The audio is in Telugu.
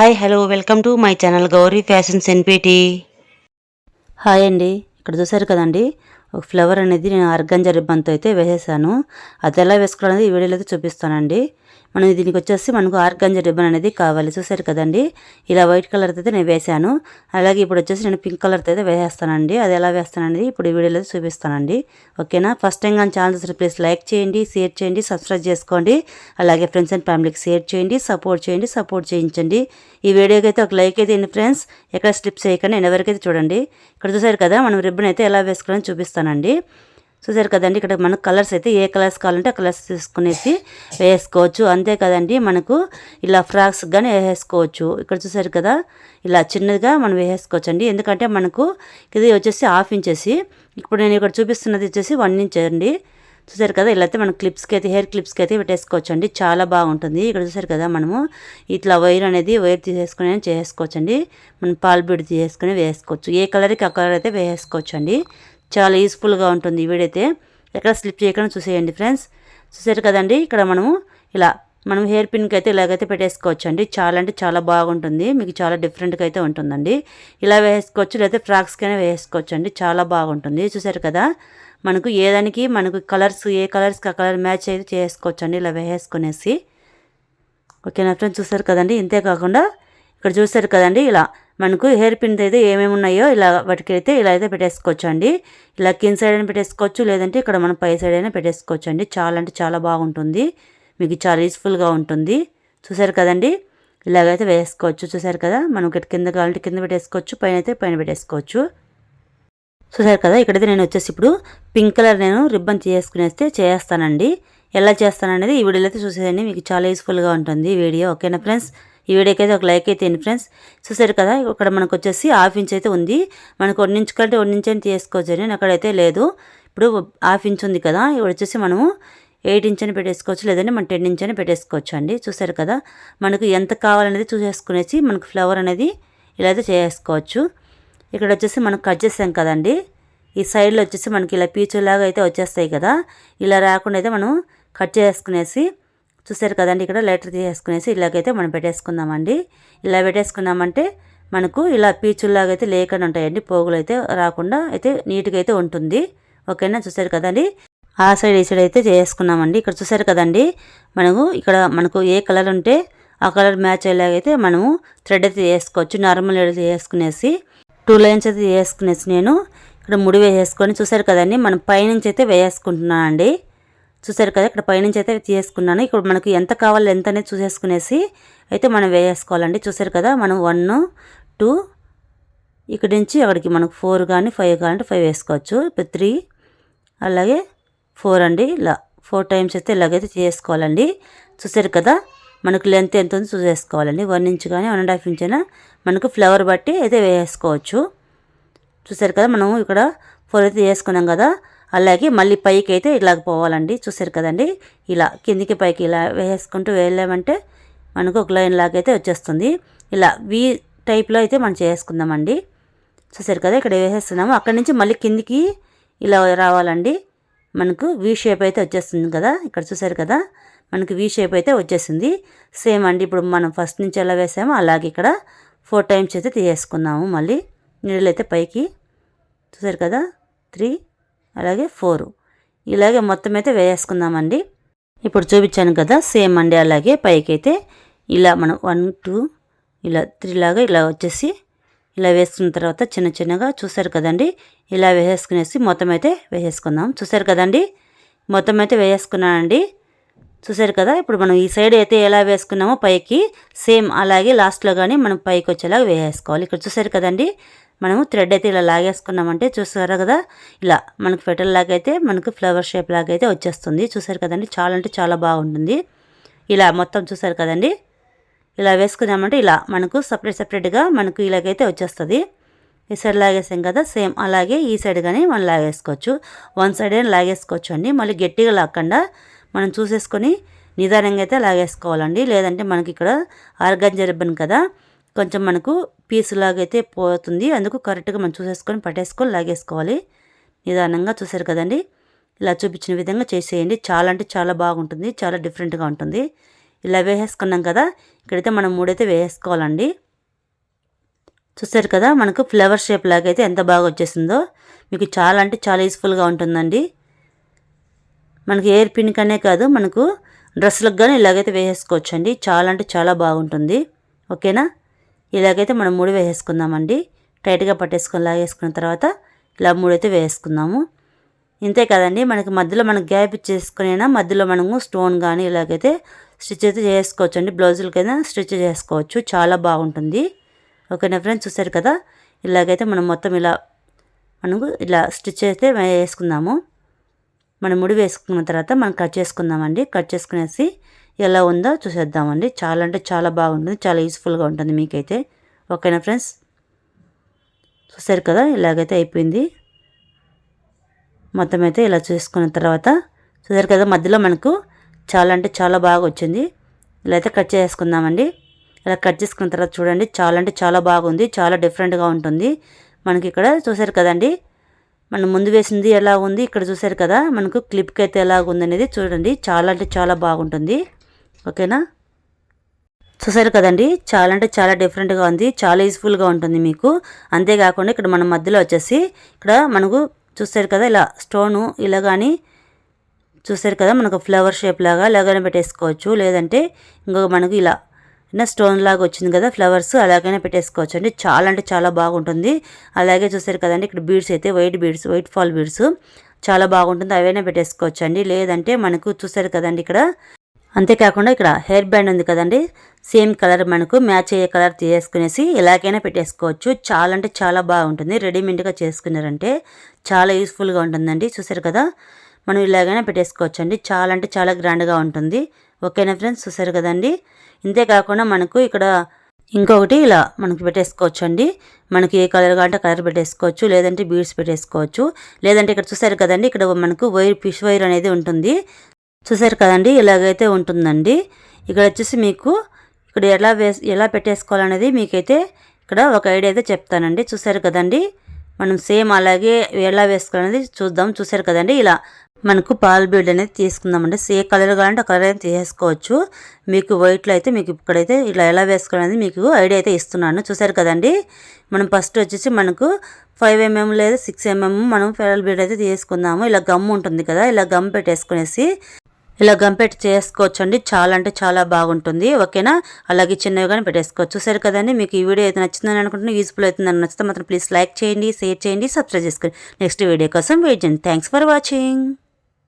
Hi hello welcome to my channel Gauri fashions NPT. Hi అండి, ఇక్కడ చూసారు కదండి ఒక ఫ్లవర్ అనేది నేను ఆర్గంజా రిబ్బన్తో అయితే వేసేసాను. అది ఎలా వేసుకోవాలనేది ఈ వీడియోలో అయితే చూపిస్తానండి. మనం దీనికి వచ్చేసి మనకు ఆర్గంజా రిబ్బన్ అనేది కావాలి. చూసారు కదండి, ఇలా వైట్ కలర్తో అయితే నేను వేసాను. అలాగే ఇప్పుడు వచ్చేసి నేను పింక్ కలర్తో అయితే వేసేస్తానండి. అది ఎలా వేస్తాననేది ఇప్పుడు ఈ వీడియోలో చూపిస్తానండి. ఓకేనా? ఫస్ట్ టైం కానీ ఛానల్ చూస్తే ప్లీజ్ లైక్ చేయండి, షేర్ చేయండి, సబ్స్క్రైబ్ చేసుకోండి. అలాగే ఫ్రెండ్స్ అండ్ ఫ్యామిలీకి షేర్ చేయండి, సపోర్ట్ చేయించండి. ఈ వీడియోకి అయితే ఒక లైక్ అయితే ఫ్రెండ్స్, ఎక్కడ స్లిప్ చేయకుండా నేను ఎవరికైతే చూడండి. ఇక్కడ చూసారు కదా, మనం రిబ్బన్ అయితే ఎలా వేసుకోవాలని చూపిస్తానండి. చూసారు కదండి, ఇక్కడ మనకు కలర్స్ అయితే ఏ కలర్స్ కావాలంటే ఆ కలర్స్ తీసుకునేసి వేసుకోవచ్చు. అంతే కదండి, మనకు ఇలా ఫ్రాక్స్ కానీ వేసుకోవచ్చు. ఇక్కడ చూసారు కదా, ఇలా చిన్నదిగా మనం వేసుకోవచ్చు అండి. ఎందుకంటే మనకు ఇది వచ్చేసి 1/2 ఇంచెసి, ఇప్పుడు నేను ఇక్కడ చూపిస్తున్నది వచ్చేసి 1 ఇంచ్ అండి. చూసారు కదా, ఇలా అయితే మనం క్లిప్స్కి అయితే హెయిర్ క్లిప్స్కి అయితే పెట్టేసుకోవచ్చు అండి. చాలా బాగుంటుంది. ఇక్కడ చూసారు కదా, మనము ఇట్లా వైర్ తీసేసుకుని చేసుకోవచ్చు అండి. మనం పాల్ బీడ్ తీసుకొని వేసుకోవచ్చు. ఏ కలర్కి ఆ కలర్ అయితే వేసుకోవచ్చు అండి. చాలా యూస్ఫుల్గా ఉంటుంది ఈ వీడియో అయితే. ఎక్కడ స్లిప్ చేయకుండా చూసేయండి ఫ్రెండ్స్. చూసారు కదండి, ఇక్కడ మనం హెయిర్ పిన్కి అయితే ఇలాగైతే పెట్టేసుకోవచ్చు అండి. చాలా అంటే చాలా బాగుంటుంది. మీకు చాలా డిఫరెంట్గా అయితే ఉంటుందండి. ఇలా వేసుకోవచ్చు, లేకపోతే ఫ్రాక్స్కైనా వేసుకోవచ్చు అండి. చాలా బాగుంటుంది. చూసారు కదా, మనకు మనకు కలర్స్ ఏ కలర్స్కి ఆ కలర్ మ్యాచ్ అయితే చేసుకోవచ్చు అండి, ఇలా వేసుకునేసి. ఓకేనా ఫ్రెండ్స్? చూసారు కదండి, ఇంతే కాకుండా ఇక్కడ చూసారు కదండి, ఇలా మనకు హెయిర్ పిన్ అయితే ఏమేమి ఉన్నాయో ఇలా వాటికి అయితే ఇలా అయితే పెట్టేసుకోవచ్చు అండి. ఇలా కింద సైడ్ అయినా పెట్టేసుకోవచ్చు, లేదంటే ఇక్కడ మనం పై సైడ్ అయినా పెట్టేసుకోవచ్చు అండి. చాలా అంటే చాలా బాగుంటుంది. మీకు చాలా యూస్ఫుల్గా ఉంటుంది. చూసారు కదండి, ఇలాగైతే వేసుకోవచ్చు. చూసారు కదా, మనం ఇక్కడ కింద కావాలంటే కింద పెట్టేసుకోవచ్చు, పైన అయితే పైన పెట్టేసుకోవచ్చు. చూసారు కదా, ఇక్కడైతే నేను వచ్చేసి ఇప్పుడు పింక్ కలర్ నేను రిబ్బన్ చేస్తానండి. ఎలా చేస్తాననేది ఈ వీడియోలో అయితే చూసేయండి. మీకు చాలా యూస్ఫుల్గా ఉంటుంది ఈ వీడియో. ఓకేనా ఫ్రెండ్స్? ఈ వీడియోకి అయితే ఒక లైక్ అయితే ఫ్రెండ్స్. చూసారు కదా, ఇక్కడ మనకు వచ్చేసి 1/2 ఇంచ్ అయితే ఉంది. మనకు 1 ఇంచ్ కంటే 1 ఇంచ్ అని తీసుకోవచ్చు. నేను అక్కడైతే లేదు. ఇప్పుడు 1/2 ఇంచ్ ఉంది కదా, ఇక్కడ వచ్చేసి మనము 8 ఇంచ్ అని పెట్టేసుకోవచ్చు, లేదంటే మనం 10 ఇంచ్ అని పెట్టేసుకోవచ్చు అండి. చూసారు కదా, మనకు ఎంత కావాలనేది చూసేసుకునేసి మనకు ఫ్లవర్ అనేది ఇలా అయితే చేసుకోవచ్చు. ఇక్కడ వచ్చేసి మనం కట్ చేసాం కదండి, ఈ సైడ్లో వచ్చేసి మనకి ఇలా పీచులాగా అయితే వచ్చేస్తాయి కదా, ఇలా రాకుండా అయితే మనం కట్ చేసుకునేసి. చూసారు కదండి, ఇక్కడ లెటర్ తీసేసుకునేసి ఇలాగైతే మనం పెట్టేసుకుందామండి. ఇలా పెట్టేసుకున్నామంటే మనకు ఇలా పీచుల్లాగా అయితే లేకుండా ఉంటాయండి, పోగులు అయితే రాకుండా అయితే నీట్గా అయితే ఉంటుంది. ఓకేనా? చూసారు కదండి, ఆ సైడ్ ఈ సైడ్ అయితే చేసుకున్నామండి. ఇక్కడ చూసారు కదండి, మనకు ఏ కలర్ ఉంటే ఆ కలర్ మ్యాచ్ అయ్యేలాగైతే మనము థ్రెడ్ అయితే వేసుకోవచ్చు. నార్మల్ అయితే వేసుకునేసి 2 లైన్స్ అయితే వేసుకునేసి నేను ఇక్కడ ముడి వేసేసుకొని. చూసారు కదండి, మనం పైనుంచి అయితే వేసుకుంటున్నాను అండి. చూసారు కదా, ఇక్కడ పైనుంచి అయితే తీసుకున్నాను. ఇప్పుడు మనకు ఎంత కావాలో ఎంత అనేది చూసేసుకునేసి అయితే మనం వేసుకోవాలండి. చూసారు కదా, మనం 1 2 ఇక్కడి నుంచి అక్కడికి మనకు 4 కానీ 5 కావాలంటే 5 వేసుకోవచ్చు. ఇప్పుడు 3 అలాగే 4 అండి. ఇలా 4 టైమ్స్ అయితే ఇలాగైతే చేసుకోవాలండి. చూసారు కదా, మనకు లెంత్ ఎంత ఉందో చూసేసుకోవాలండి. 1 ఇంచ్ కానీ 1.5 ఇంచ్ అయినా మనకు ఫ్లవర్ బట్టి అయితే వేసుకోవచ్చు. చూసారు కదా, మనము ఇక్కడ 4 అయితే వేసుకున్నాం కదా, అలాగే మళ్ళీ పైకి అయితే ఇలాగ పోవాలండి. చూసారు కదండి, ఇలా కిందికి పైకి ఇలా వేసుకుంటూ వెళ్ళామంటే మనకు ఒక లైన్ లాగా అయితే వచ్చేస్తుంది. ఇలా వి టైప్లో అయితే మనం చేసుకుందామండి. చూసారు కదా, ఇక్కడ వేసేస్తున్నాము. అక్కడి నుంచి మళ్ళీ కిందికి ఇలా రావాలండి. మనకు వి షేప్ అయితే వచ్చేస్తుంది కదా. ఇక్కడ చూసారు కదా, మనకు వి షేప్ అయితే వచ్చేసింది. సేమ్ అండి, ఇప్పుడు మనం ఫస్ట్ నుంచి ఎలా వేసామో అలాగే ఇక్కడ 4 టైమ్స్ అయితే తీసేసుకుందాము. మళ్ళీ నీళ్ళు అయితే పైకి. చూసారు కదా, 3 అలాగే 4 ఇలాగే మొత్తం అయితే వేసుకుందామండి. ఇప్పుడు చూపించాను కదా, సేమ్ అండి. అలాగే పైకి అయితే ఇలా మనం 1 2 ఇలా 3 లాగా ఇలా వచ్చేసి ఇలా వేసుకున్న తర్వాత చిన్న చిన్నగా చూసారు కదండి, ఇలా వేసేసుకునేసి మొత్తం అయితే వేసేసుకుందాం. చూసారు కదండి, మొత్తం అయితే వేసేసుకున్నానండి. చూసారు కదా, ఇప్పుడు మనం ఈ సైడ్ అయితే ఎలా వేసుకున్నామో పైకి సేమ్ అలాగే లాస్ట్లో కానీ మనం పైకి వచ్చేలాగా వేసేసుకోవాలి. ఇక్కడ చూసారు కదండి, మనము థ్రెడ్ అయితే ఇలా లాగేసుకున్నామంటే చూసారు కదా, ఇలా మనకు ఫెటల్ లాగా అయితే మనకు ఫ్లవర్ షేప్ లాగా అయితే వచ్చేస్తుంది. చూసారు కదండి, చాలా అంటే చాలా బాగుంటుంది. ఇలా మొత్తం చూసారు కదండి, ఇలా వేసుకున్నామంటే ఇలా మనకు సపరేట్గా మనకు ఇలాగైతే వచ్చేస్తుంది. ఈ సైడ్ లాగేసాం కదా, సేమ్ అలాగే ఈ సైడ్ కానీ మనం లాగేసుకోవచ్చు. 1 సైడ్ అయినా లాగేసుకోవచ్చు అండి. మళ్ళీ గట్టిగా లాగకుండా మనం చూసేసుకొని నిదానంగా అయితే లాగేసుకోవాలండి. లేదంటే మనకి ఇక్కడ ఆర్గాంజా రిబ్బన్ కదా, కొంచెం మనకు పీసులాగైతే పోతుంది. అందుకు కరెక్ట్గా మనం చూసేసుకొని పట్టేసుకొని లాగేసుకోవాలి నిదానంగా. చూసారు కదండి, ఇలా చూపించిన విధంగా చేసేయండి. చాలా అంటే చాలా బాగుంటుంది, చాలా డిఫరెంట్గా ఉంటుంది. ఇలా వేసేసుకున్నాం కదా, ఇక్కడైతే మనం 3 అయితే వేసేసుకోవాలండి. చూసారు కదా, మనకు ఫ్లవర్ షేప్ లాగైతే ఎంత బాగా వచ్చేసిందో. మీకు చాలా అంటే చాలా యూస్ఫుల్గా ఉంటుందండి. మనకి ఎయిర్ పిన్ కనే కాదు, మనకు డ్రెస్సులకు కానీ ఇలాగైతే వేసేసుకోవచ్చు అండి. చాలా అంటే చాలా బాగుంటుంది. ఓకేనా, ఇలాగైతే మనం 3 వేసేసుకుందామండి. టైట్గా పట్టేసుకొని లాగేసుకున్న తర్వాత ఇలా 3 అయితే వేసుకుందాము. ఇంతే కదండి, మనకి మధ్యలో మనం గ్యాప్ ఇచ్చేసుకునైనా మధ్యలో మనము స్టోన్ కానీ ఇలాగైతే స్టిచ్ అయితే చేసుకోవచ్చు అండి. బ్లౌజులకైనా స్టిచ్ చేసుకోవచ్చు, చాలా బాగుంటుంది. ఓకేనా ఫ్రెండ్స్, చూసారు కదా, ఇలాగైతే మనం మొత్తం మనకు ఇలా స్టిచ్ అయితే వేసుకుందాము. మనం ముడి వేసుకున్న తర్వాత మనం కట్ చేసుకుందామండి. కట్ చేసుకునేసి ఎలా ఉందో చూసేద్దామండి. చాలా అంటే చాలా బాగుంటుంది, చాలా యూస్ఫుల్గా ఉంటుంది మీకైతే. ఓకేనా ఫ్రెండ్స్, చూసారు కదా, ఇలాగైతే అయిపోయింది. మొత్తం అయితే ఇలా చేసుకున్న తర్వాత చూసారు కదా, మధ్యలో మనకు చాలా అంటే చాలా బాగా వచ్చింది. ఇలా అయితే కట్ చేసుకుందామండి. ఇలా కట్ చేసుకున్న తర్వాత చూడండి, చాలా అంటే చాలా బాగుంది, చాలా డిఫరెంట్గా ఉంటుంది. మనకి ఇక్కడ చూసారు కదండి, మనం ముందు వేసింది ఎలా ఉంది, ఇక్కడ చూసారు కదా మనకు క్లిప్కి అయితే ఎలాగ ఉందనేది చూడండి. చాలా అంటే చాలా బాగుంటుంది. ఓకేనా, చూసారు కదండి, చాలా అంటే చాలా డిఫరెంట్గా ఉంది, చాలా యూస్ఫుల్గా ఉంటుంది మీకు. అంతేకాకుండా ఇక్కడ మన మధ్యలో వచ్చేసి ఇక్కడ మనకు చూసారు కదా, ఇలా స్టోను ఇలా కానీ చూసారు కదా, మనకు ఫ్లవర్ షేప్ లాగా ఇలాగైనా పెట్టేసుకోవచ్చు. లేదంటే ఇంకొక మనకు ఇలా స్టోన్ లాగా వచ్చింది కదా ఫ్లవర్స్, అలాగైనా పెట్టేసుకోవచ్చు అండి. చాలా అంటే చాలా బాగుంటుంది. అలాగే చూసారు కదండి, ఇక్కడ బీడ్స్ అయితే వైట్ ఫాల్ బీడ్స్ చాలా బాగుంటుంది, అవైనా పెట్టేసుకోవచ్చు అండి. లేదంటే మనకు చూసారు కదండి ఇక్కడ, అంతేకాకుండా ఇక్కడ హెయిర్ బ్యాండ్ ఉంది కదండి, సేమ్ కలర్ మనకు మ్యాచ్ అయ్యే కలర్ తీసుకునేసి ఎలాగైనా పెట్టేసుకోవచ్చు. చాలా అంటే చాలా బాగుంటుంది. రెడీమేడ్గా చేసుకున్నారంటే చాలా యూస్ఫుల్గా ఉంటుందండి. చూసారు కదా, మనం ఇలాగైనా పెట్టేసుకోవచ్చు అండి. చాలా అంటే చాలా గ్రాండ్గా ఉంటుంది. ఓకేనా ఫ్రెండ్స్, చూసారు కదండి. ఇంతేకాకుండా మనకు ఇక్కడ ఇంకొకటి ఇలా మనకి పెట్టేసుకోవచ్చు అండి. మనకి ఏ కలర్ కావాలంటే కలర్ పెట్టేసుకోవచ్చు, లేదంటే బీడ్స్ పెట్టేసుకోవచ్చు. లేదంటే ఇక్కడ చూసారు కదండి, ఇక్కడ మనకు ఫిష్ వైర్ అనేది ఉంటుంది. చూసారు కదండి, ఇలాగైతే ఉంటుందండి. ఇక్కడ వచ్చేసి మీకు ఇక్కడ ఎలా పెట్టేసుకోవాలనేది మీకైతే ఇక్కడ ఒక ఐడియా అయితే చెప్తానండి. చూసారు కదండి, మనం సేమ్ అలాగే ఎలా వేసుకోవాలనేది చూద్దాం. చూసారు కదండి, ఇలా మనకు పాల్ బీడ్ అనేది తీసుకుందామండి. ఏ కలర్ కావాలంటే కలర్ అయితే తీసేసుకోవచ్చు. మీకు వైట్లో అయితే మీకు ఇక్కడైతే ఇలా ఎలా వేసుకోవాలనేది మీకు ఐడియా అయితే ఇస్తున్నాను. చూసారు కదండి, మనం ఫస్ట్ వచ్చేసి మనకు 5 mm లేదా 6 mm మనం పాల్ బీడ్ అయితే తీసుకుందాము. ఇలా గమ్ ఉంటుంది కదా, ఇలా గమ్ పెట్టేసుకునేసి ఇలా గంపెట్టి చేసుకోవచ్చు అండి. చాలా అంటే చాలా బాగుంటుంది. ఓకేనా, అలాగే చిన్నవి కానీ పెట్టేసుకోవచ్చు. చూసారు కదండి, మీకు ఈ వీడియో అయితే నచ్చిందని అనుకుంటున్నాను, యూస్ఫుల్ అవుతుందని నచ్చితే మాత్రం ప్లీజ్ లైక్ చేయండి, షేర్ చేయండి, సబ్స్క్రైబ్ చేసుకోండి. నెక్స్ట్ వీడియో కోసం వెయిట్ చేయండి. Thanks for watching.